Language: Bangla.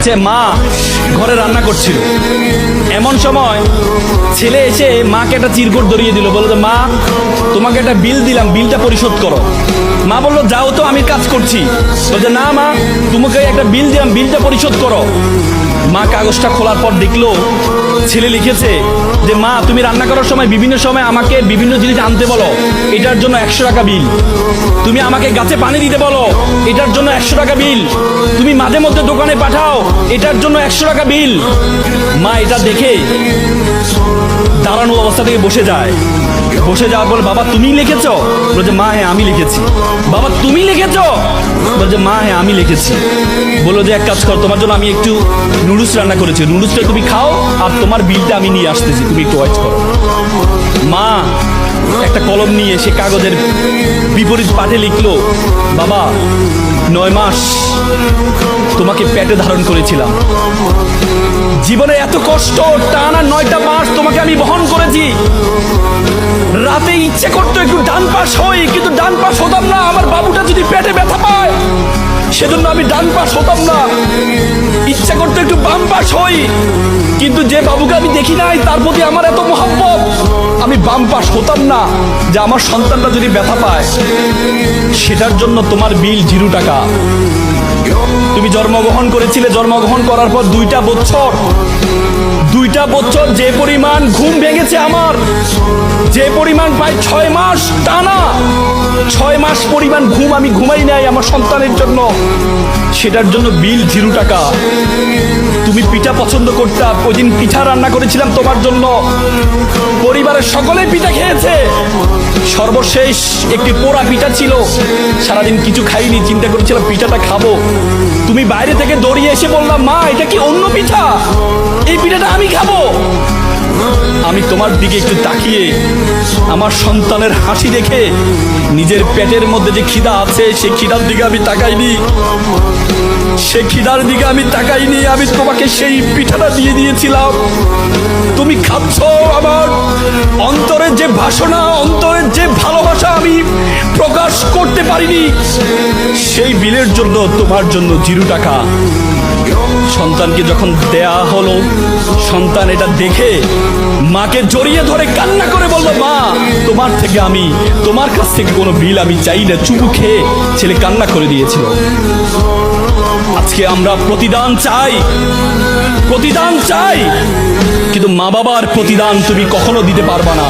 যে মা ঘরে রান্না করছিল, এমন সময় ছেলে এসে মাকে একটা চিরকুট ধরিয়ে দিল, বললো যে মা তোমাকে একটা বিল দিলাম, বিলটা পরিশোধ করো। মা বললো যাও তো, আমি কাজ করছি। বলছে না মা, তোমাকে একটা বিল দিলাম, বিলটা পরিশোধ করো। মা কাগজটা খোলার পর দেখলো ছেলে লিখেছে যে মা তুমি রান্না করার সময় বিভিন্ন সময় আমাকে বিভিন্ন জিনিস আনতে বলো, এটার জন্য 100 টাকা বিল। তুমি আমাকে গাছে পানি দিতে বলো, এটার জন্য 100 টাকা বিল। তুমি মাঝে মধ্যে দোকানে পাঠাও, এটার জন্য 100 টাকা বিল। মা এটা দেখে দাঁড়ানো অবস্থা থেকে বসে যায়। বসে যাওয়ার পর বাবা তুমি লিখেছ? বলছে মা হ্যাঁ আমি লিখেছি। বাবা তুমি লিখেছ? বলছে মা হ্যাঁ আমি লিখেছি। বললো যে এক কাজ কর, তোমার জন্য আমি একটু নুডলস রান্না করেছি, নুডলসটা তুমি খাও আর তোমার বিলটা আমি নিয়ে আসতেছি, তুমি একটু ওয়েট করো। মা একটা কলম নিয়ে সে কাগজের বিপরীত পাঠে লিখলো, বাবা 9 মাস তোমাকে পেটে ধারণ করেছিলাম, জীবনে এত কষ্ট, টানা 9টা মাস তোমাকে আমি বহন করেছি। রাতে ইচ্ছে করতো একটু ডান পাশ হই, কিন্তু ডান পাশ হতাম না। আমার বাবুটা যদি পেটে ব্যথা পায় সেজন্য আমি ডান পাশ হতাম না। ইচ্ছা করতো একটু বাম পাশ হই, কিন্তু যে বাবুকে আমি দেখি নাই তার প্রতি আমার এত মহব্বত, আমি বাম পাশ হতাম না যে আমার সন্তানটা যদি ব্যথা পায়। সেটার জন্য তোমার বিল 0 টাকা। তুমি জন্মগ্রহণ করেছিলে, জন্মগ্রহণ করার পর 2টা বছর যে পরিমাণ ঘুম ভেঙেছে আমার, যে পরিমাণ প্রায় 6 মাস টানা, 6 মাস পরিমাণ ঘুম আমি ঘুমাই নাই আমার সন্তানের জন্য, সেটার জন্য বিল 0 টাকা। তুমি পিঠা পছন্দ করতে, ওই দিন পিঠা রান্না করেছিলাম তোমার জন্য, পরিবারের সকলে পিঠা খেয়েছে। সর্বশেষ একটি পোড়া পিঠা ছিল, সারাদিন কিছু খাইনি, চিন্তা করেছিলাম পিঠাটা খাবো। তুমি বাইরে থেকে দৌড়িয়ে এসে বললাম মা এটা কি অন্য পিঠা, এই পিঠাটা আমি খাবো। আমি তোমার দিকে একটু তাকিয়ে আমার সন্তানের হাসি দেখে নিজের পেটের মধ্যে যে খিদা আছে সেই খিদার দিকে আমি তাকাইনি, সেই খিদার দিকে আমি তাকাইনি। আমি তোমাকে সেই পিঠাটা দিয়ে দিয়েছিলাম, তুমি খাচ্ছ। আমার অন্তরের যে বাসনা, অন্তরের যে ভালোবাসা আমি প্রকাশ করতে পারিনি, সেই বিলের জন্য তোমার জন্য 0 টাকা। সন্তানকে যখন দেয়া হলো, সন্তান এটা দেখে মাকে জড়িয়ে ধরে কান্না করে বললো মা তোমার কাছ থেকে কোনো বিল আমি চাই না। চুমু খেয়ে ছেলে কান্না করে দিয়েছিল। আজকে আমরা প্রতিদান চাই, কিন্তু মা বাবার প্রতিদান তুমি কখনো দিতে পারবা না।